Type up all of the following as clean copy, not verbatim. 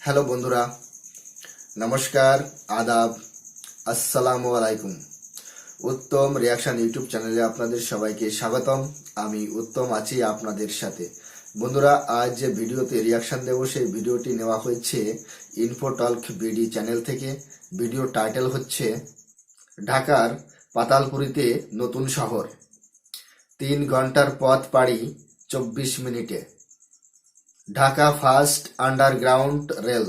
Hello বন্ধুরা, নমস্কার, আদাব, আসসালামু আলাইকুম। উত্তম রিয়াকশন ইউটিউব চ্যানেলে আপনাদের সবাইকে স্বাগতম। আমি উত্তম আছি আপনাদের সাথে। বন্ধুরা, আজ যে ভিডিওতে রিয়াকশন দেব সেই ভিডিওটি নেওয়া হয়েছে ইনফোটল্ক বিডি চ্যানেল থেকে। ভিডিও টাইটেল হচ্ছে ঢাকার পাতালপুরীতে নতুন শহর, 3 ঘন্টার পথ পাড়ি 24 মিনিটে, ঢাকা ফার্স্ট আন্ডারগ্রাউন্ড রেল।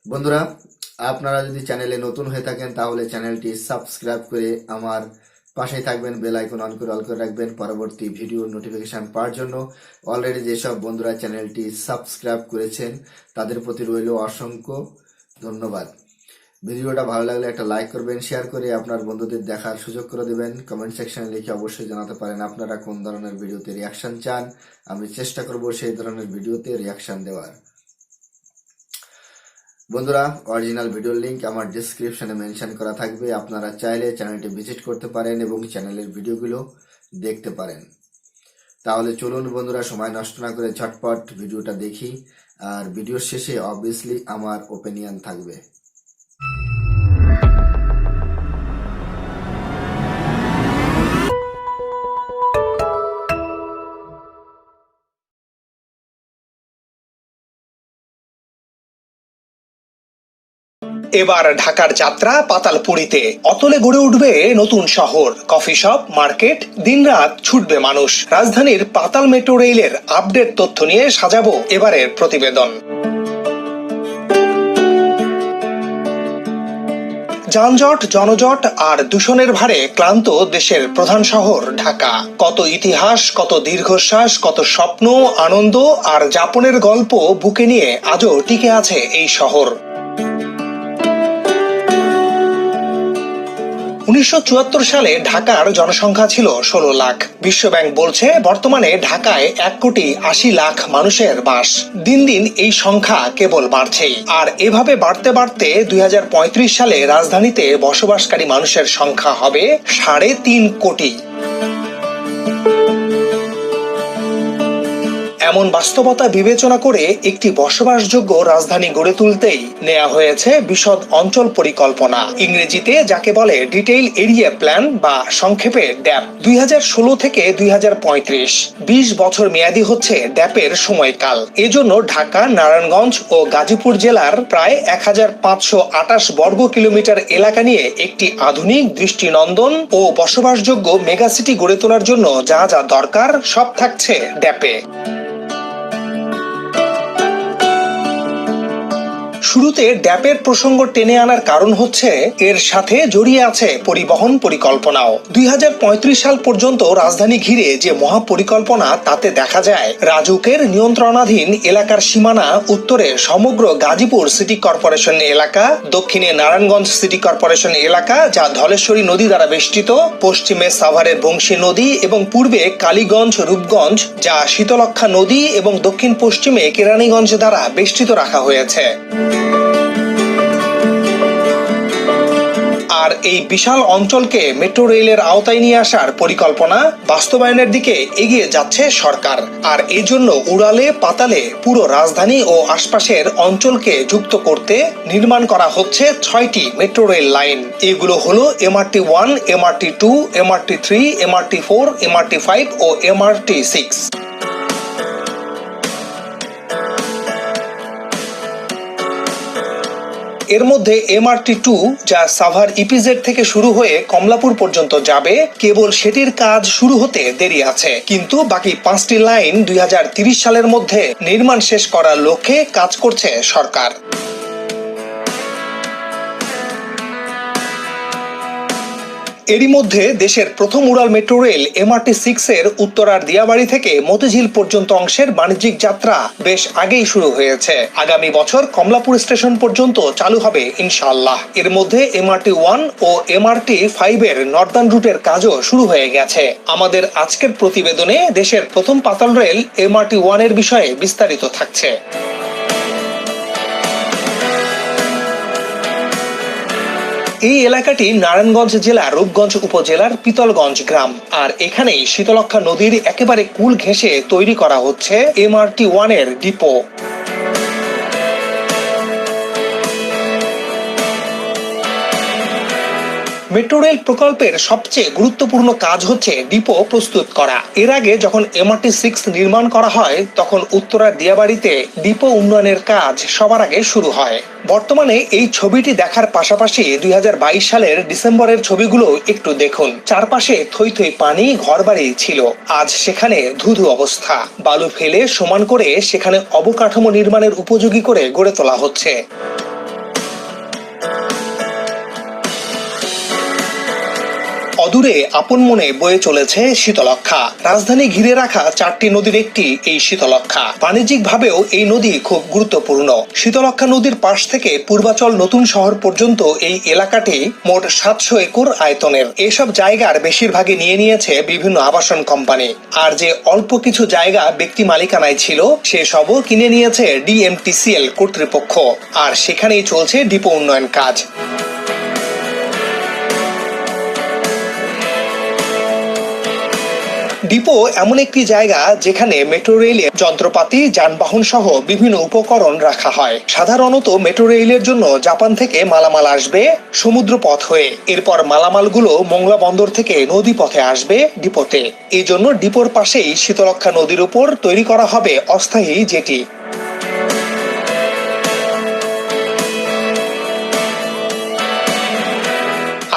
বন্ধুরা, আপনারা যদি চ্যানেলে নতুন হয়ে থাকেন তাহলে চ্যানেলটি সাবস্ক্রাইব করে আমার পাশেই থাকবেন, বেল আইকন অন করে অল করে রাখবেন পরবর্তী ভিডিওর নোটিফিকেশন পাওয়ার জন্য। অলরেডি যেসব বন্ধুরা চ্যানেলটি সাবস্ক্রাইব করেছেন তাদের প্রতি রইল অসংখ্য ধন্যবাদ। ভিডিওটা ভালো লাগলে একটা লাইক করবেন, শেয়ার করে আপনার বন্ধুদের দেখার সুযোগ করে দেবেন। কমেন্ট সেকশনে লিখে অবশ্যই জানাতে পারেন আপনারা কোন ধরনের ভিডিওতে রিয়াকশন চান। আমি চেষ্টা করব সেই ধরনের ভিডিওতে রিয়াকশন দেওয়ার। বন্ধুরা, অরিজিনাল ভিডিওর লিংক আমার ডেসক্রিপশনে মেনশন করা থাকবে, আপনারা চাইলে চ্যানেলটি ভিজিট করতে পারেন এবং চ্যানেলের ভিডিওগুলো দেখতে পারেন। তাহলে চলুন বন্ধুরা, সময় নষ্ট না করে ঝটপট ভিডিওটা দেখি। আর ভিডিওর শেষে অবভিয়াসলি আমার ওপিনিয়ন থাকবে। এবার ঢাকার যাত্রা পাতালপুরীতে। অতলে গড়ে উঠবে নতুন শহর, কফি শপ, মার্কেট, দিনরাত ছুটবে মানুষ। রাজধানীর পাতাল মেট্রো রেলের আপডেট তথ্য নিয়ে সাজাবো এবারের প্রতিবেদন। যানজট, জনজট আর দূষণের ভারে ক্লান্ত দেশের প্রধান শহর ঢাকা। কত ইতিহাস, কত দীর্ঘশ্বাস, কত স্বপ্ন, আনন্দ আর যাপনের গল্প বুকে নিয়ে আজও টিকে আছে এই শহর। 1974 সালে ঢাকার জনসংখ্যা ছিল 16 লাখ। বিশ্বব্যাংক বলছে বর্তমানে ঢাকায় 1,80,00,000 মানুষের বাস। দিন দিন এই সংখ্যা কেবল বাড়ছেই। আর এভাবে বাড়তে বাড়তে 2035 সালে রাজধানীতে বসবাসকারী মানুষের সংখ্যা হবে 3.5 কোটি। এমন বাস্তবতা বিবেচনা করে একটি বসবাসযোগ্য রাজধানী গড়ে তুলতেই নেওয়া হয়েছে বিশদ অঞ্চল পরিকল্পনা, ইংরেজিতে যাকে বলে ডিটেইল এরিয়া প্ল্যান বা সংক্ষেপে ড্যাপ। 2016 থেকে 2035, 20 বছর মেয়াদী হচ্ছে ড্যাপের সময়কাল। এজন্য ঢাকা, নারায়ণগঞ্জ ও গাজীপুর জেলার প্রায় 1528 বর্গ কিলোমিটার এলাকা নিয়ে একটি আধুনিক, দৃষ্টিনন্দন ও বসবাসযোগ্য মেগাসিটি গড়ে তোলার জন্য যা যা দরকার সব থাকছে ড্যাপে। শুরুতে ড্যাপের প্রসঙ্গ টেনে আনার কারণ হচ্ছে এর সাথে জড়িয়ে আছে পরিবহন পরিকল্পনাও। 2035 সাল পর্যন্ত রাজধানী ঘিরে যে মহাপরিকল্পনা, তাতে দেখা যায় রাজুকের নিয়ন্ত্রণাধীন এলাকার সীমানা উত্তরে সমগ্র গাজীপুর সিটি কর্পোরেশন এলাকা, দক্ষিণে নারায়ণগঞ্জ সিটি কর্পোরেশন এলাকা যা ধলেশ্বরী নদী দ্বারা বেষ্টিত, পশ্চিমে সাভারের বংশী নদী এবং পূর্বে কালীগঞ্জ, রূপগঞ্জ যা শীতলক্ষ্যা নদী এবং দক্ষিণ পশ্চিমে কেরানীগঞ্জ দ্বারা বেষ্টিত রাখা হয়েছে। আর এই বিশাল অঞ্চলকে মেট্রো রেলের আওতায় নিয়ে আসার পরিকল্পনা বাস্তবায়নের দিকে এগিয়ে যাচ্ছে সরকার। আর এজন্য উড়ালে পাতালে পুরো রাজধানী ও আশপাশের অঞ্চলকে যুক্ত করতে নির্মাণ করা হচ্ছে 6টি মেট্রো রেল লাইন। এগুলো হলো MRT1, MRT2, MRT3, MRT4, MRT5 ও MRT6। এর মধ্যে MRT2 যা সাভার ইপিজেড থেকে শুরু হয়ে কমলাপুর পর্যন্ত যাবে, কেবল সেটির কাজ শুরু হতে দেরি আছে। কিন্তু বাকি 5টি লাইন 2030 সালের মধ্যে নির্মাণ শেষ করার লক্ষ্যে কাজ করছে সরকার। এরই মধ্যে দেশের প্রথম উড়াল মেট্রো রেল MRT6 এর উত্তরার দিয়াবাড়ি থেকে মতিঝিল পর্যন্ত অংশের বাণিজ্যিক যাত্রা বেশ আগেই শুরু হয়েছে। আগামী বছর কমলাপুর স্টেশন পর্যন্ত চালু হবে ইনশাআল্লাহ। এর মধ্যে MRT1 ও MRT5 এর নর্দার্ন রুটের কাজও শুরু হয়ে গেছে। আমাদের আজকের প্রতিবেদনে দেশের প্রথম পাতাল রেল MRT1 এর বিষয়ে বিস্তারিত থাকছে। এই এলাকাটি নারায়ণগঞ্জ জেলার রূপগঞ্জ উপজেলার পিতলগঞ্জ গ্রাম। আর এখানেই শীতলক্ষ্যা নদীর একেবারে কূল ঘেঁষে তৈরি করা হচ্ছে MRT-1 এর ডিপো। মেট্রো রেল প্রকল্পের সবচেয়ে গুরুত্বপূর্ণ কাজ হচ্ছে ডিপো প্রস্তুত করা। এর আগে যখন MRT-6 নির্মাণ করা হয় তখন উত্তরার দিয়াবাড়িতে ডিপো উন্নয়নের কাজ সবার আগে শুরু হয়। বর্তমানে এই ছবিটি দেখার পাশাপাশি 2022 সালের ডিসেম্বরের ছবিগুলো একটু দেখুন। চারপাশে থই থই পানি, ঘরবাড়ি ছিল, আজ সেখানে ধুধু অবস্থা। বালু ফেলে সমান করে সেখানে অবকাঠামো নির্মাণের উপযোগী করে গড়ে তোলা হচ্ছে। অদূরে আপন মনে বয়ে চলেছে শীতলক্ষ্যা। রাজধানী ঘিরে রাখা 4টি নদীর একটি এই শীতলক্ষ্যা। বাণিজ্যিক ভাবেও এই নদী খুব গুরুত্বপূর্ণ। শীতলক্ষ্যা নদীর পাশ থেকে পূর্বাচল নতুন শহর পর্যন্ত এই এলাকাটি মোট 700 একর আয়তনের। এসব জায়গার বেশিরভাগই নিয়ে নিয়েছে বিভিন্ন আবাসন কোম্পানি। আর যে অল্প কিছু জায়গা ব্যক্তি মালিকানায় ছিল সেসবও কিনে নিয়েছে DMTCL কর্তৃপক্ষ। আর সেখানেই চলছে ডিপো উন্নয়ন কাজ। ডিপো এমন একটি জায়গা যেখানে মেট্রো রেলের যন্ত্রপাতি, যানবাহন সহ বিভিন্ন উপকরণ রাখা হয়। সাধারণত মেট্রো রেলের জন্য জাপান থেকে মালামাল আসবে সমুদ্র পথ হয়ে, এরপর মালামালগুলো মোংলা বন্দর থেকে নদী পথে আসবে ডিপোতে। এই জন্য ডিপোর পাশেই শীতলক্ষ্যা নদীর উপর তৈরি করা হবে অস্থায়ী জেটি।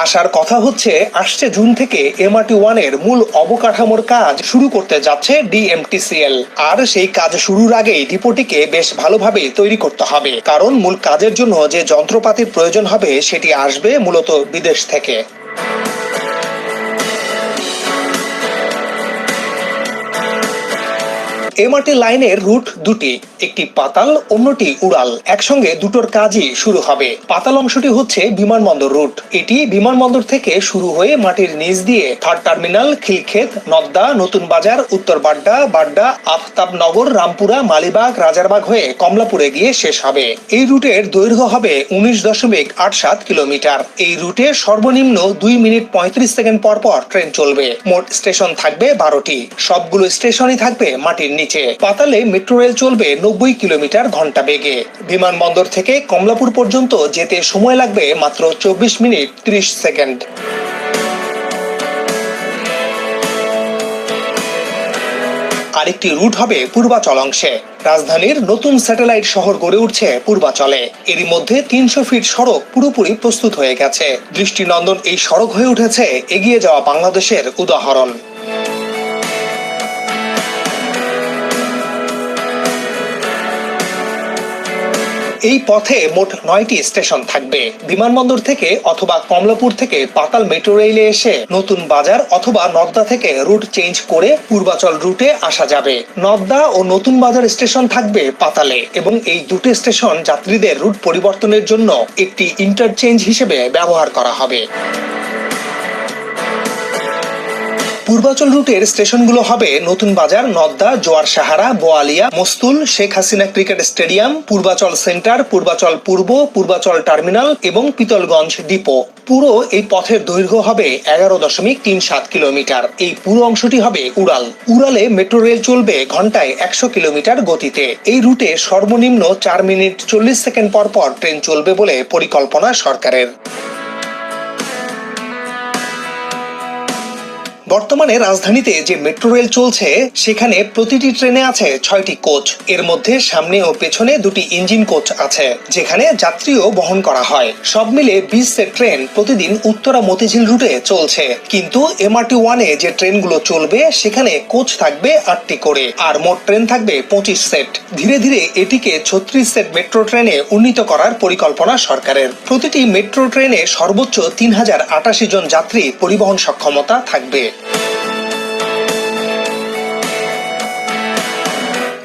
আসার কথা হচ্ছে আসছে জুন থেকে MRT-1 এর মূল অবকাঠামোর কাজ শুরু করতে যাচ্ছে DMTCL। আর সেই কাজ শুরুর আগেই ডিপোটিকে বেশ ভালোভাবে তৈরি করতে হবে, কারণ মূল কাজের জন্য যে যন্ত্রপাতির প্রয়োজন হবে সেটি আসবে মূলত বিদেশ থেকে। MRT লাইনের রুট দুটি, একটি পাতাল, অন্যটি উড়াল। একসঙ্গে দুটোর কাজই শুরু হবে। পাতাল অংশটি হচ্ছে বিমানবন্দর রুট। এটি বিমানবন্দর থেকে শুরু হয়ে মাটির নিচ দিয়ে থার্ড টার্মিনাল, খিলক্ষেত, নদ্দা, নতুন বাজার, উত্তর বাড্ডা, বাড্ডা, আফতাবনগর, রামপুরা, মালিবাগ, রাজারবাগ হয়ে কমলাপুরে গিয়ে শেষ হবে। এই রুটের দৈর্ঘ্য হবে 19.87 কিলোমিটার। এই রুটে সর্বনিম্ন 2 মিনিট 35 সেকেন্ড পর পর ট্রেন চলবে। মোট স্টেশন থাকবে 12টি। সবগুলো স্টেশনই থাকবে মাটির নিচে। পাতালে মেট্রো রেল চলবে 90 কিলোমিটার ঘন্টা বেগে। বিমানবন্দর থেকে কমলাপুর পর্যন্ত যেতে সময় লাগবে মাত্র 24 মিনিট 30 সেকেন্ড। আরেকটি রুট হবে পূর্বাচল অংশে। রাজধানীর নতুন স্যাটেলাইট শহর গড়ে উঠছে পূর্বাচলে। এরই মধ্যে 300 ফিট সড়ক পুরোপুরি প্রস্তুত হয়ে গেছে। দৃষ্টিনন্দন এই সড়ক হয়ে উঠেছে এগিয়ে যাওয়া বাংলাদেশের উদাহরণ। এই পথে মোট 9টি স্টেশন থাকবে। বিমানবন্দর থেকে অথবা কমলাপুর থেকে পাতাল মেট্রো রেলে এসে নতুন বাজার অথবা নদ্দা থেকে রুট চেঞ্জ করে পূর্বাচল রুটে আসা যাবে। নদ্দা ও নতুন বাজার স্টেশন থাকবে পাতালে, এবং এই দুটো স্টেশন যাত্রীদের রুট পরিবর্তনের জন্য একটি ইন্টারচেঞ্জ হিসেবে ব্যবহার করা হবে। পূর্বাচল রুটের স্টেশনগুলো হবে নতুন Bazar, Nadda, Joar Sahara, Boalia, Mastul, Sheikh Hasina cricket stadium, Purbachal centre, Purbachal Purba, Purbachal terminal এবং পিতলগঞ্জ ডিপো। পুরো এই পথের দৈর্ঘ্য হবে 11.37 কিলোমিটার। এই পুরো অংশটি হবে উড়াল। উড়ালে মেট্রো রেল চলবে ঘন্টায় 100 কিলোমিটার গতিতে। এই রুটে সর্বনিম্ন 4 মিনিট 40 সেকেন্ড পর পর ট্রেন চলবে বলে পরিকল্পনা সরকারের। বর্তমানে রাজধানীতে যে মেট্রো রেল চলছে সেখানে প্রতিটি ট্রেনে আছে 6টি কোচ। এর মধ্যে সামনে ও পেছনে 2টি ইঞ্জিন কোচ আছে, যেখানে যাত্রীও বহন করা হয়। সব মিলে 20 সেট ট্রেন প্রতিদিন উত্তরা মতিঝিল রুটে চলছে। কিন্তু MRT-1 এ যে ট্রেনগুলো চলবে সেখানে কোচ থাকবে 8টি করে, আর মোট ট্রেন থাকবে 25 সেট। ধীরে ধীরে এটিকে 36 সেট মেট্রো ট্রেনে উন্নীত করার পরিকল্পনা সরকারের। প্রতিটি মেট্রো ট্রেনে সর্বোচ্চ 3088 জন যাত্রী পরিবহন সক্ষমতা থাকবে।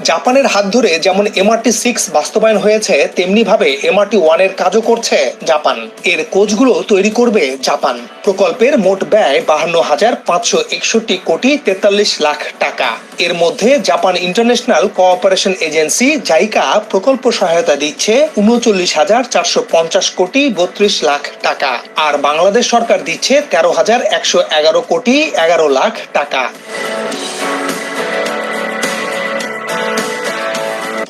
জাপানের হাত ধরে যেমন MRT-6 বাস্তবায়ন হয়েছে, তেমনি ভাবে MRT-1 এর কাজও করছে জাপান। এর কোচগুলো তৈরি করবে জাপান। প্রকল্পের মোট ব্যয় 52,561 কোটি 43 লাখ টাকা। এর মধ্যে Japan international cooperation agency JICA প্রকল্প সহায়তা দিচ্ছে 39,450 কোটি 32 লাখ টাকা, আর বাংলাদেশ সরকার দিচ্ছে 13,111 কোটি 11 লাখ টাকা।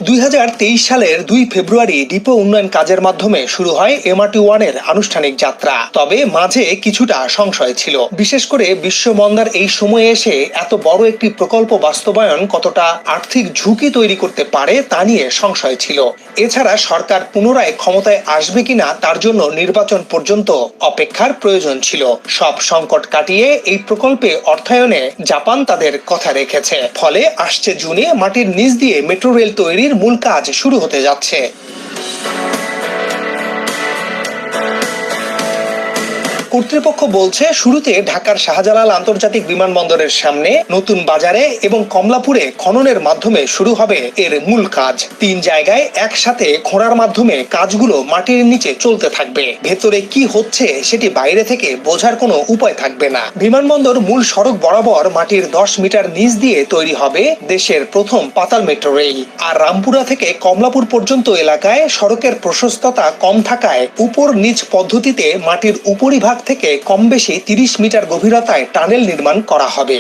2023 সালের 2 ফেব্রুয়ারি ডিপো উন্নয়ন কাজের মাধ্যমে শুরু হয় MRT-1 এর আনুষ্ঠানিক যাত্রা। তবে মাঝে কিছুটা সংশয় ছিল, বিশেষ করে বিশ্ব মন্দার এই সময়ে এসে এত বড় একটি প্রকল্প বাস্তবায়ন কতটা আর্থিক ঝুঁকি তৈরি করতে পারে তা নিয়ে সংশয় ছিল। এছাড়া সরকার পুনরায় ক্ষমতায় আসবে কিনা তার জন্য নির্বাচন পর্যন্ত অপেক্ষার প্রয়োজন ছিল। সব সংকট কাটিয়ে এই প্রকল্পে অর্থায়নে জাপান তাদের কথা রেখেছে। ফলে আসছে জুনে মাটির নিচ দিয়ে মেট্রো রেল তৈরির মূল কাজ শুরু হতে যাচ্ছে। কর্তৃপক্ষ বলছে, শুরুতে ঢাকার শাহজালাল আন্তর্জাতিক বিমানবন্দরের সামনে, নতুন বাজারে এবং কমলাপুরে খননের মাধ্যমে শুরু হবে এর মূল কাজ। 3 জায়গায় একসাথে খোঁড়ার মাধ্যমে কাজগুলো মাটির নিচে চলতে থাকবে। ভেতরে কি হচ্ছে সেটি বাইরে থেকে বোঝার কোনো উপায় থাকবে না। বিমানবন্দর মূল সড়ক বরাবর মাটির 10 মিটার নিচ দিয়ে তৈরি হবে দেশের প্রথম পাতাল মেট্রো রেল। আর রামপুরা থেকে কমলাপুর পর্যন্ত এলাকায় সড়কের প্রশস্ততা কম থাকায় উপর নিচ পদ্ধতিতে মাটির উপরিভাগ থেকে কম বেশি 30 মিটার গভীরতায় টানেল নির্মাণ করা হবে।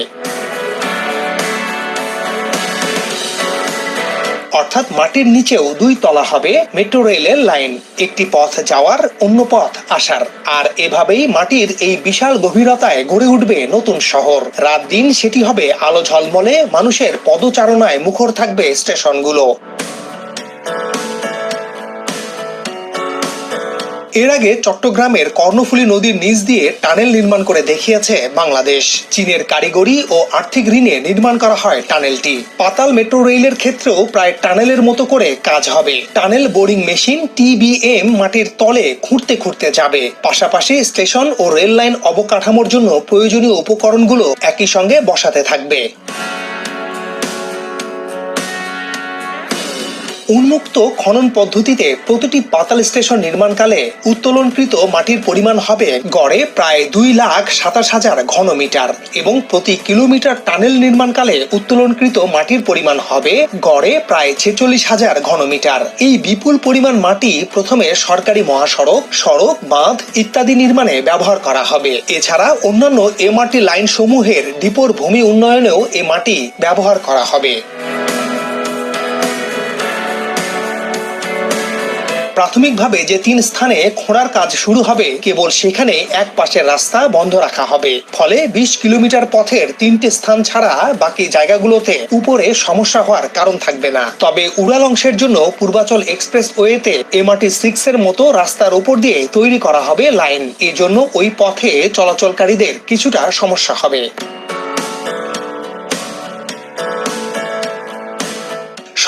অর্থাৎ মাটির নিচেও 2 তলা হবে মেট্রো রেলের লাইন, একটি পথ যাওয়ার, অন্য পথ আসার। আর এভাবেই মাটির এই বিশাল গভীরতায় গড়ে উঠবে নতুন শহর। রাত দিন সেটি হবে আলো ঝলমলে, মানুষের পদচারণায় মুখর থাকবে স্টেশনগুলো। এর আগে চট্টগ্রামের কর্ণফুলী নদীর নিচ দিয়ে টানেল নির্মাণ করে দেখিয়েছে বাংলাদেশ। চীনের কারিগরি ও আর্থিক ঋণে নির্মাণ করা হয় টানেলটি। পাতাল মেট্রো রেলের ক্ষেত্রেও প্রায় টানেলের মতো করে কাজ হবে। টানেল বোরিং মেশিন TBM মাটির তলে খুঁড়তে খুঁড়তে যাবে। পাশাপাশি স্টেশন ও রেল লাইন অবকাঠামোর জন্য প্রয়োজনীয় উপকরণগুলো একই সঙ্গে বসাতে থাকবে। উন্মুক্ত খনন পদ্ধতিতে প্রতিটি পাতাল স্টেশন নির্মাণকালে উত্তোলনকৃত মাটির পরিমাণ হবে গড়ে প্রায় 2,27,000 ঘনমিটার এবং প্রতি কিলোমিটার টানেল নির্মাণকালে উত্তোলনকৃত মাটির পরিমাণ হবে গড়ে প্রায় 46,000 ঘনমিটার। এই বিপুল পরিমাণ মাটি প্রথমে সরকারি মহাসড়ক, সড়ক, বাঁধ ইত্যাদি নির্মাণে ব্যবহার করা হবে। এছাড়া অন্যান্য MRT লাইন সমূহের ডিপোর ভূমি উন্নয়নেও এ মাটি ব্যবহার করা হবে। প্রাথমিকভাবে যে 3 স্থানে খোঁড়ার কাজ শুরু হবে, কেবল সেখানে এক পাশের রাস্তা বন্ধ রাখা হবে। ফলে 20 কিলোমিটার পথের 3টে স্থান ছাড়া বাকি জায়গাগুলোতে উপরে সমস্যা হওয়ার কারণ থাকবে না। তবে উড়াল অংশের জন্য পূর্বাচল এক্সপ্রেসওয়েতে MRT-6 এর মতো রাস্তার উপর দিয়ে তৈরি করা হবে লাইন। এজন্য ওই পথে চলাচলকারীদের কিছুটা সমস্যা হবে।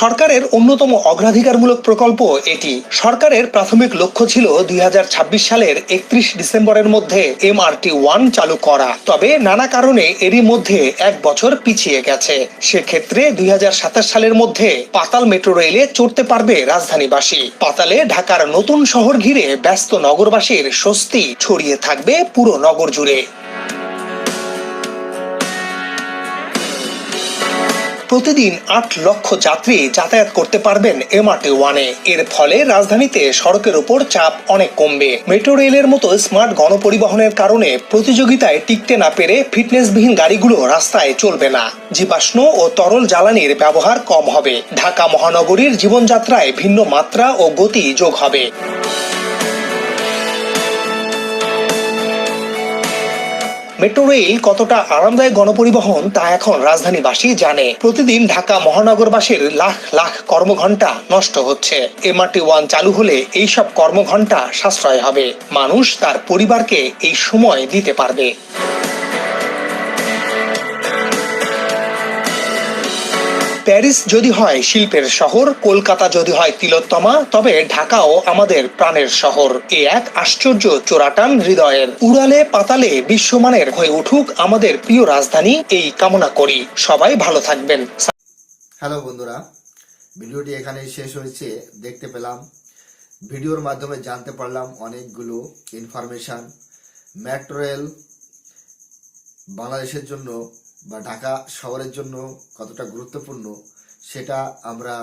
সরকারের অন্যতম অগ্রাধিকারমূলক প্রকল্প এটি। সরকারের প্রাথমিক লক্ষ্য ছিল 2026 সালের 31 ডিসেম্বরের মধ্যে MRT-1 চালু করা। তবে নানা কারণে এরই মধ্যে 1 বছর পিছিয়ে গেছে। সেক্ষেত্রে 2027 সালের মধ্যে পাতাল মেট্রো রেলে চড়তে পারবে রাজধানীবাসী। পাতালে ঢাকার নতুন শহর ঘিরে ব্যস্ত নগরবাসীর স্বস্তি ছড়িয়ে থাকবে পুরো নগর জুড়ে। প্রতিদিন 8 লক্ষ যাত্রী যাতায়াত করতে পারবেন MRT-1-এ। এর ফলে রাজধানীতে সড়কের উপর চাপ অনেক কমবে। মেট্রো রেলের মতো স্মার্ট গণপরিবহনের কারণে প্রতিযোগিতায় টিকতে না পেরে ফিটনেসবিহীন গাড়িগুলো রাস্তায় চলবে না। জীবাশ্ম ও তরল জ্বালানির ব্যবহার কম হবে। ঢাকা মহানগরীর জীবনযাত্রায় ভিন্ন মাত্রা ও গতি যোগ হবে। মেট্রো রেল কতটা আরামদায়ক গণপরিবহন তা এখন রাজধানীবাসী জানে। প্রতিদিন ঢাকা মহানগরবাসীর লাখ লাখ কর্মঘণ্টা নষ্ট হচ্ছে। MRT-1 চালু হলে এইসব কর্মঘণ্টা সাশ্রয় হবে। মানুষ তার পরিবারকে এই সময় দিতে পারবে। প্যারিস যদি হয় শিল্পের শহর, কলকাতা যদি হয় তিলোত্তমা, তবে ঢাকাও আমাদের প্রাণের শহর। এ এক আশ্চর্য চোরাটান হৃদয়ের। উড়ালে পাতালে বিশ্বমানের হয়ে উঠুক আমাদের প্রিয় রাজধানী, এই কামনা করি। সবাই ভালো থাকবেন। হ্যালো বন্ধুরা, ভিডিওটি এখানেই শেষ হয়েছে। দেখতে পেলাম, ভিডিওর মাধ্যমে জানতে পারলাম অনেকগুলো ইনফরমেশন। মেট্রো রেল বাংলাদেশের জন্য বা ঢাকা শহরের জন্য কতটা গুরুত্বপূর্ণ সেটা আমরা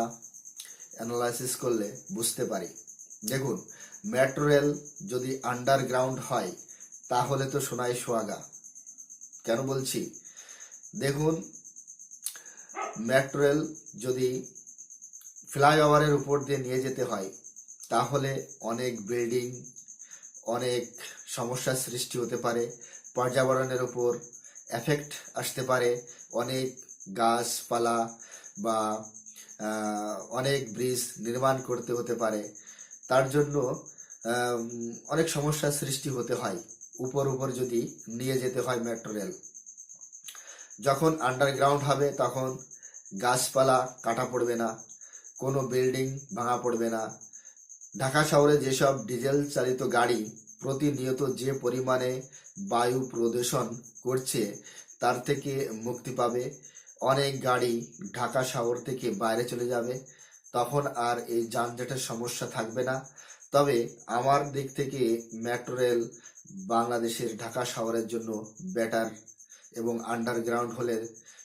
অ্যানালাইসিস করলে বুঝতে পারি। দেখুন, মেট্রো রেল যদি আন্ডারগ্রাউন্ড হয় তাহলে তো সোনায় সোহাগা। কেন বলছি? দেখুন, মেট্রো রেল যদি ফ্লাইওভারের উপর দিয়ে নিয়ে যেতে হয় তাহলে অনেক বিল্ডিং, অনেক সমস্যার সৃষ্টি হতে পারে, পর্যাবরণের উপর এফেক্ট আসতে পারে, অনেক গাছপালা বা অনেক ব্রিজ নির্মাণ করতে হতে পারে। তার জন্য অনেক সমস্যার সৃষ্টি হতে হয় উপর যদি নিয়ে যেতে হয় মেট্রো রেল। যখন আন্ডারগ্রাউন্ড হবে তখন গাছপালা কাটা পড়বে না, কোনো বিল্ডিং ভাঙা পড়বে না। ঢাকা শহরে যেসব ডিজেল চালিত গাড়ি প্রতিনিয়ত যে পরিমাণে বায়ু প্রদূষণ করছে তার থেকে মুক্তি পাবে। অনেক গাড়ি ঢাকা শহর থেকে বাইরে চলে যাবে, তখন আর এই যানজটের সমস্যা থাকবে না। তবে আমার দিক থেকে মেট্রো রেল বাংলাদেশের ঢাকা শহরের জন্য বেটার এবং আন্ডারগ্রাউন্ড হলে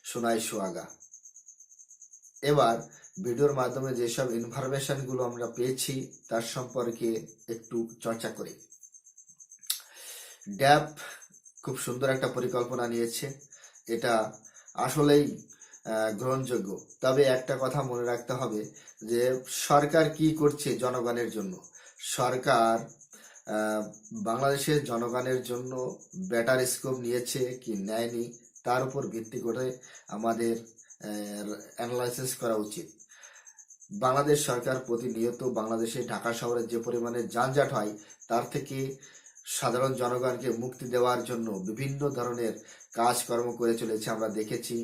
সোনায় সোহাগা। এবার ভিডিওর মাধ্যমে যেসব ইনফরমেশনগুলো আমরা পেয়েছি তার সম্পর্কে একটু চর্চা করি। ড্যাব খুব সুন্দর একটা পরিকল্পনা নিয়েছে, এটা আসলেই গ্রহণযোগ্য। তবে একটা কথা মনে রাখতে হবে যে সরকার কি করছে জনগণের জন্য। সরকার বাংলাদেশের জনগণের জন্য বেটার স্কোপ নিয়েছে কি নেয়নি তার উপর ভিত্তি করে আমাদের অ্যানালাইসিস করা উচিত। বাংলাদেশ সরকার প্রতিনিয়ত বাংলাদেশে ঢাকা শহরে যে পরিমাণে যানজট হয় তার থেকে সাধারণ জনগণকে মুক্তি দেওয়ার জন্য বিভিন্ন ধরনের কাজকর্ম করে চলেছে। আমরা দেখেছি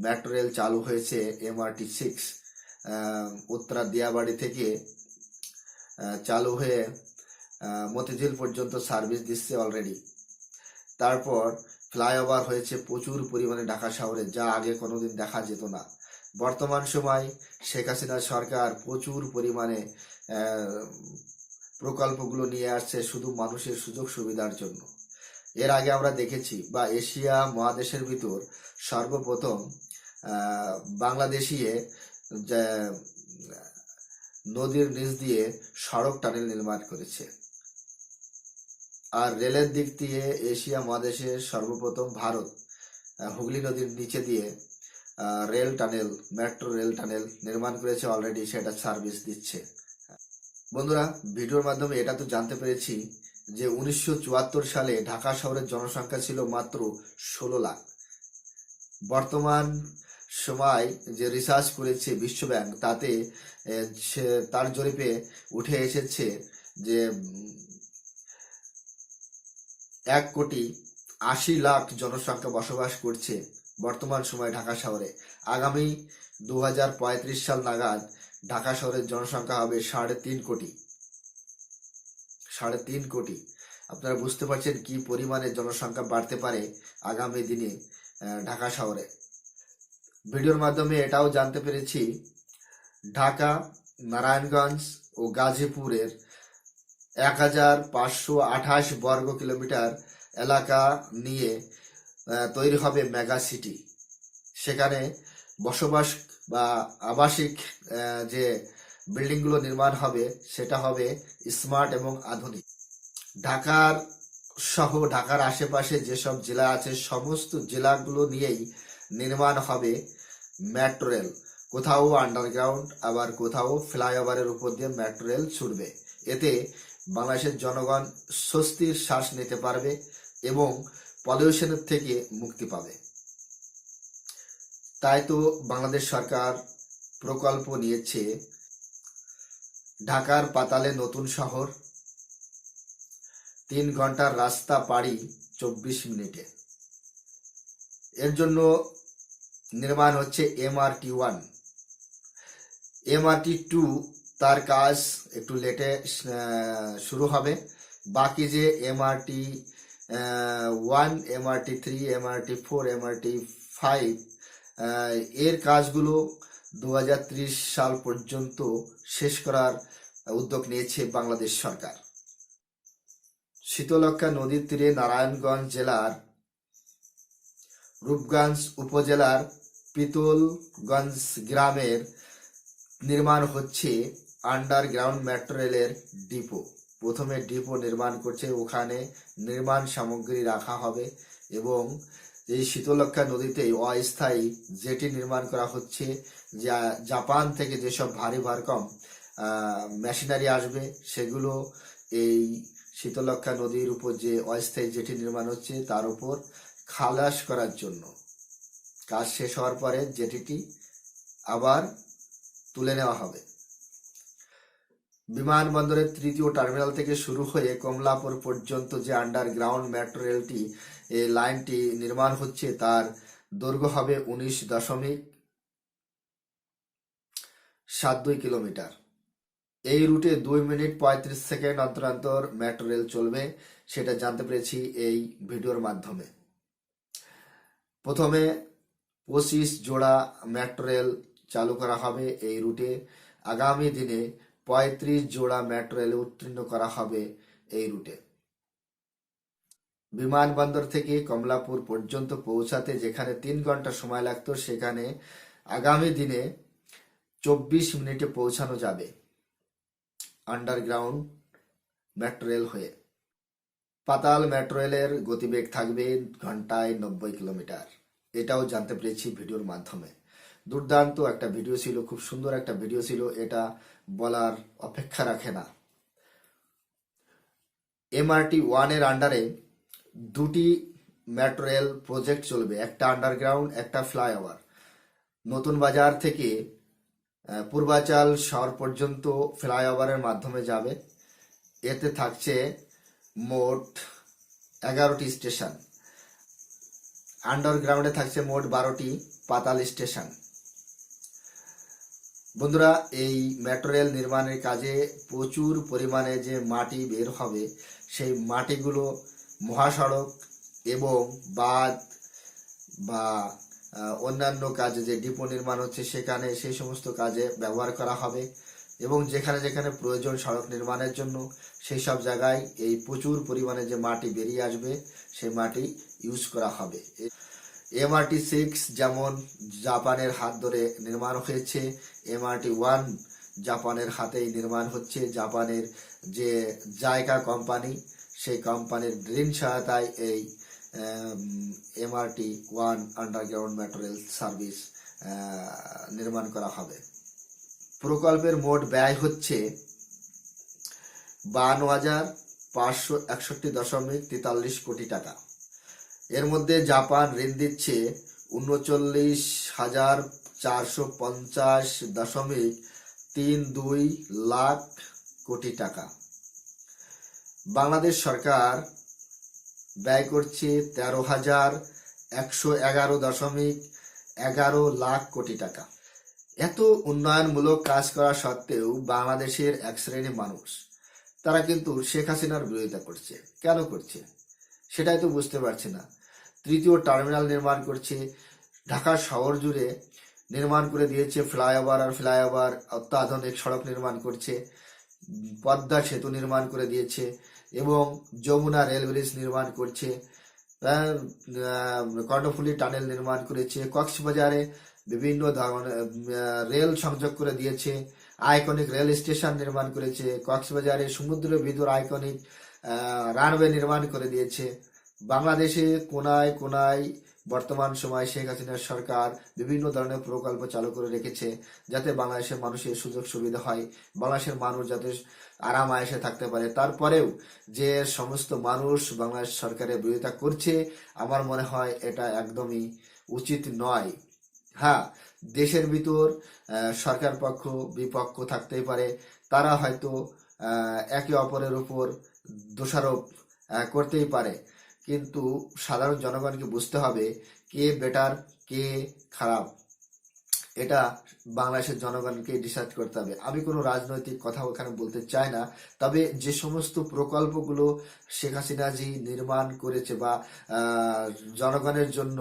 মেট্রো রেল চালু হয়েছে, MRT 6 উত্তরা দিয়াবাড়ি থেকে চালু হয়ে মতিঝিল পর্যন্ত সার্ভিস দিচ্ছে অলরেডি। তারপর ফ্লাইওভার হয়েছে প্রচুর পরিমাণে ঢাকা শহরে, যা আগে কোনোদিন দেখা যেত না। বর্তমান সময় শেখ হাসিনা সরকার প্রচুর পরিমাণে প্রকল্পগুলো নিয়ে আসছে শুধু মানুষের সুযোগ সুবিধার জন্য। এর আগে আমরা দেখেছি বা এশিয়া মহাদেশের ভিতর সর্বপ্রথম বাংলাদেশিয়ে নদীর নিচ দিয়ে সড়ক টানেল নির্মাণ করেছে। আর রেলের দিক দিয়ে এশিয়া মহাদেশে সর্বপ্রথম ভারত হুগলি নদীর নিচে দিয়ে rail tunnel, metro rail tunnel নির্মাণ করেছে অলরেডি, সেটা সার্ভিস দিচ্ছে। বন্ধুরা, ভিডিওর মাধ্যমে এটা তো জানতে পেরেছি যে 1974 সালে ঢাকা শহরের জনসংখ্যা ছিল মাত্র 16 লাখ। বর্তমান সময় যে রিসার্চ করেছে বিশ্বব্যাংক তাতে তার জরিপে উঠে এসেছে যে 1,80,00,000 জনসংখ্যা বসবাস করছে বর্তমান সময় ঢাকা শহরে। আগামী 2035 সাল নাগাদ ঢাকা শহরের জনসংখ্যা হবে 3.5 কোটি। 3.5 কোটি। আপনারা বুঝতে পারছেন কি পরিমাণে জনসংখ্যা বাড়তে পারে আগামী দিনে ঢাকা শহরে। ভিডিওর মাধ্যমে এটাও জানতে পেরেছি ঢাকা, নারায়ণগঞ্জ ও গাজীপুরের 1528 বর্গ কিলোমিটার এলাকা নিয়ে তৈরি হবে মেগা সিটি। সেখানে বসবাস বা আবাসিক যে বিল্ডিংগুলো নির্মাণ হবে সেটা হবে স্মার্ট এবং আধুনিক। ঢাকার সহ ঢাকার আশেপাশে যেসব জেলা আছে সমস্ত জেলাগুলো নিয়েই নির্মাণ হবে মেট্রো রেল। কোথাও আন্ডারগ্রাউন্ড, আবার কোথাও ফ্লাইওভারের উপর দিয়ে মেট্রো রেল ছুটবে। এতে বাংলাদেশের জনগণ স্বস্তির শ্বাস নিতে পারবে এবং পলিউশনের থেকে মুক্তি পাবে। তাই তো বাংলাদেশ সরকার প্রকল্প নিয়েছে ঢাকার পাতালে নতুন শহর, 3 ঘন্টার রাস্তা পাড়ি 24 মিনিটে। এর জন্য নির্মাণ হচ্ছে MRT 1। MRT 2 তার কাজ একটু লেটে শুরু হবে। বাকি যে MRT 1, MRT 3, MRT 4, MRT 5 এর কাজগুলো 2030 সাল পর্যন্ত শেষ করার উদ্যোগ নিয়েছে বাংলাদেশ সরকার। শীতলক্ষ্যা নদীর তীরে নারায়ণগঞ্জ জেলার রূপগঞ্জ উপজেলার পিতলগঞ্জ গ্রামের নির্মাণ হচ্ছে আন্ডারগ্রাউন্ড মেট্রো রেলের ডিপো। প্রথমে ডিপো নির্মাণ করছে, ওখানে নির্মাণ সামগ্রী রাখা হবে এবং এই শীতলক্ষ্যা নদীতে অস্থায়ী জেটি নির্মাণ করা হচ্ছে। যা জাপান থেকে যেসব ভারী ভরকম মেশিনারি আসবে সেগুলো এই শীতলক্ষ্যা নদীর উপর যে অস্থায়ী জেটি নির্মাণ হচ্ছে তার উপর খালাস করার জন্য। কাজ শেষ হওয়ার পরে জেটিটি আবার তুলে নেওয়া হবে। বিমানবন্দরের তৃতীয় টার্মিনাল থেকে শুরু হয়ে কমলাপুর পর্যন্ত যে আন্ডারগ্রাউন্ড মেট্রো রেলটি এই লাইনটি নির্মাণ হচ্ছে তার দৈর্ঘ্য হবে 19.72 কিলোমিটার। এই রুটে 2 মিনিট 35 সেকেন্ড অন্তর অন্তর মেট্রো রেল চলবে, সেটা জানতে পেরেছি এই ভিডিওর মাধ্যমে। প্রথমে 25 জোড়া মেট্রো রেল চালু করা হবে এই রুটে। আগামী দিনে 35 জোড়া মেট্রো রেল উত্তীর্ণ করা হবে এই রুটে। বিমানবন্দর থেকে কমলাপুর পর্যন্ত পৌঁছাতে যেখানে 3 ঘন্টা সময় লাগতো সেখানে আগামী দিনে 24 মিনিটে পৌঁছানো যাবে আন্ডারগ্রাউন্ড মেট্রো রেল হয়ে। পাতাল মেট্রো রেলের গতিবেগ থাকবে ঘন্টায় 90 কিলোমিটার, এটাও জানতে পেরেছি ভিডিওর মাধ্যমে। দুর্দান্ত একটা ভিডিও ছিল, খুব সুন্দর একটা ভিডিও ছিল, এটা বলার অপেক্ষা রাখে না। MRT-1 এর আন্ডারে 2টি মেট্রো রেল প্রজেক্ট চলবে, একটা আন্ডারগ্রাউন্ড একটা ফ্লাইওভার। নতুন বাজার থেকে পূর্বাচল শহর পর্যন্ত ফ্লাইওভারের মাধ্যমে যাবে। এতে থাকছে মোট 11টি স্টেশন, আন্ডারগ্রাউন্ডে থাকছে মোট 12টি পাতাল স্টেশন। বন্ধুরা, এই মেট্রো রেল নির্মাণের কাজে প্রচুর পরিমাণে যে মাটি বের হবে সেই মাটিগুলো মহাসড়ক এবং বাঁধ বা অন্যান্য কাজে যে ডিপো নির্মাণ হচ্ছে সেখানে সেই সমস্ত কাজে ব্যবহার করা হবে এবং যেখানে যেখানে প্রয়োজন সড়ক নির্মাণের জন্য সেই সব জায়গায় এই প্রচুর পরিমাণে যে মাটি বেরিয়ে আসবে সেই মাটি ইউজ করা হবে। MRT-6 যেমন জাপানের হাত ধরে নির্মাণ হয়েছে, MRT-1 জাপানের হাতেই নির্মাণ হচ্ছে। জাপানের যে জায়গা কোম্পানি সেই কোম্পানির ঋণ সহায়তায় এই MRT-1 underground metro rail service নির্মাণ করা হবে। প্রকল্পের মোট ব্যয় হচ্ছে 52,561.43 কোটি টাকা। এর মধ্যে জাপান ঋণ দিচ্ছে 39,450.32 লাখ কোটি টাকা। বাংলাদেশ সরকার ব্যয় করছে 13,111.11 লাখ কোটি টাকা। এত উন্নয়নমূলক কাজ করা সত্ত্বেও বাংলাদেশের এক শ্রেণী মানুষ তারা কিন্তু শেখ হাসিনার বিরোধিতা করছে। কেন করছে সেটাই তো বুঝতে পারছি না। তৃতীয় টার্মিনাল নির্মাণ করছে, ঢাকা শহর জুড়ে নির্মাণ করে দিয়েছে ফ্লাইওভার আর ফ্লাইওভার, অত্যাধুনিক সড়ক নির্মাণ করছে, পদ্মা সেতু নির্মাণ করে দিয়েছে এবং যমুনা রেল ব্রিজ নির্মাণ করছে, কর্ণফুলী টানেল নির্মাণ করেছে, কক্সবাজারে বিভিন্ন ধরনের রেল সংযোগ করে দিয়েছে, আইকনিক রেল স্টেশন নির্মাণ করেছে, কক্সবাজারে সমুদ্রের ভিতর আইকনিক রানওয়ে নির্মাণ করে দিয়েছে। বাংলাদেশে কোনায় কোনায় বর্তমান সময় শেখ হাসিনার সরকার বিভিন্ন ধরনের প্রকল্প চালু করে রেখেছে যাতে বাংলাদেশের মানুষের সুযোগ সুবিধা হয়, বাংলাদেশের মানুষ যাতে আরাম আয়েসে থাকতে পারে। তারপরেও যে সমস্ত মানুষ বাংলাদেশ সরকারের বিরোধিতা করছে আমার মনে হয় এটা একদমই উচিত নয়। হ্যাঁ, দেশের ভিতর সরকার পক্ষ বিপক্ষ থাকতেই পারে, তারা হয়তো একে অপরের উপর দোষারোপ করতেই পারে, কিন্তু সাধারণ জনগণকে বুঝতে হবে কে বেটার কে খারাপ, এটা বাংলাদেশের জনগণকে ডিসাইড করতে হবে। আমি কোনো রাজনৈতিক কথা ওখানে বলতে চাই না, তবে যে সমস্ত প্রকল্পগুলো শেখ হাসিনাজি নির্মাণ করেছে বা জনগণের জন্য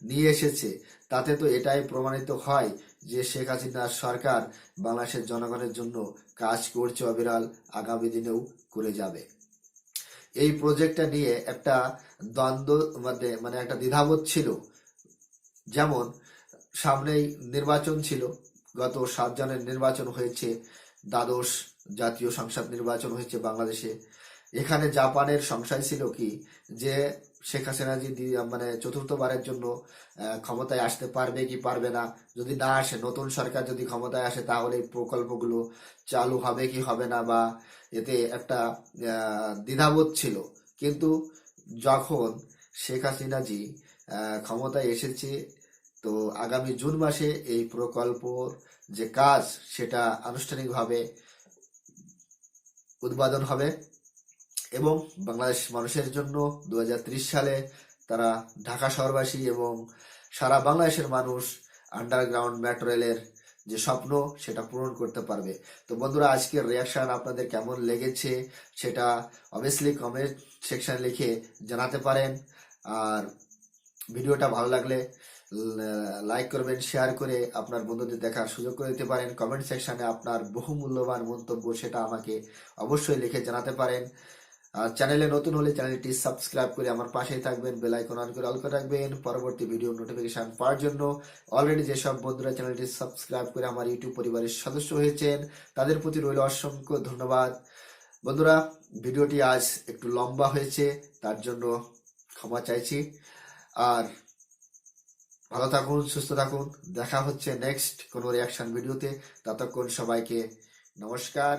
নিয়ে এসেছে তাতে তো এটাই প্রমাণিত হয় যে শেখ হাসিনার সরকার বাংলাদেশের জনগণের জন্য কাজ করছে অবিরাল, আগামী দিনেও করে যাবে। এই প্রজেক্টটা নিয়ে একটা দ্বন্দ্ব মানে একটা দ্বিধাবোধ ছিল। যেমন সামনেই নির্বাচন ছিল, গত 7 জানুয়ারি নির্বাচন হয়েছে, দ্বাদশ জাতীয় সংসদ নির্বাচন হয়েছে বাংলাদেশে। এখানে জাপানের সংশয় ছিল কি যে শেখ হাসিনা যদি মানে চতুর্থবারের জন্য ক্ষমতায় আসতে পারবে কি পারবে না, যদি না আসে, নতুন সরকার যদি ক্ষমতায় আসে তাহলে এই প্রকল্পগুলো চালু হবে কি হবে না, বা এতে একটা দ্বিধাবোধ ছিল। কিন্তু যখন শেখ হাসিনাজি ক্ষমতায় এসেছে, তো আগামী জুন মাসে এই প্রকল্পর যে কাজ সেটা আনুষ্ঠানিকভাবে উদ্বোধন হবে এবং বাংলাদেশ মানুষের জন্য 2030 সালে তারা ঢাকা শহরবাসী এবং সারা বাংলাদেশের মানুষ আন্ডারগ্রাউন্ড মেট্রো রেলের যে স্বপ্ন সেটা পূরণ করতে পারবে। তো বন্ধুরা, আজকের রিয়াকশন আপনাদের কেমন লেগেছে সেটা অবভিয়াসলি কমেন্ট সেকশন লিখে জানাতে পারেন। আর ভিডিওটা ভালো লাগলে লাইক করবেন, শেয়ার করে আপনার বন্ধুদের দেখার সুযোগ করে দিতে পারেন। কমেন্ট সেকশনে আপনার বহুমূল্যবান মন্তব্য সেটা আমাকে অবশ্যই লিখে জানাতে পারেন। আর চ্যানেলে নতুন হলে চ্যানেলটি সাবস্ক্রাইব করে আমার পাশেই থাকবেন, বেল আইকন অন করে অল করে রাখবেন পরবর্তী ভিডিও নোটিফিকেশন পাওয়ার জন্য। অলরেডি যেসব বন্ধুরা চ্যানেলটি সাবস্ক্রাইব করে আমার ইউটিউব পরিবারের সদস্য হয়েছেন তাদের প্রতি রইল অসংখ্য ধন্যবাদ। বন্ধুরা, ভিডিওটি আজ একটু লম্বা হয়েছে, তার জন্য ক্ষমা চাইছি। আর ভালো থাকুন, সুস্থ থাকুন, দেখা হচ্ছে নেক্সট কোনো রিয়াকশন ভিডিওতে। ততক্ষণ সবাইকে নমস্কার,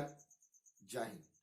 জয় হিন্দ।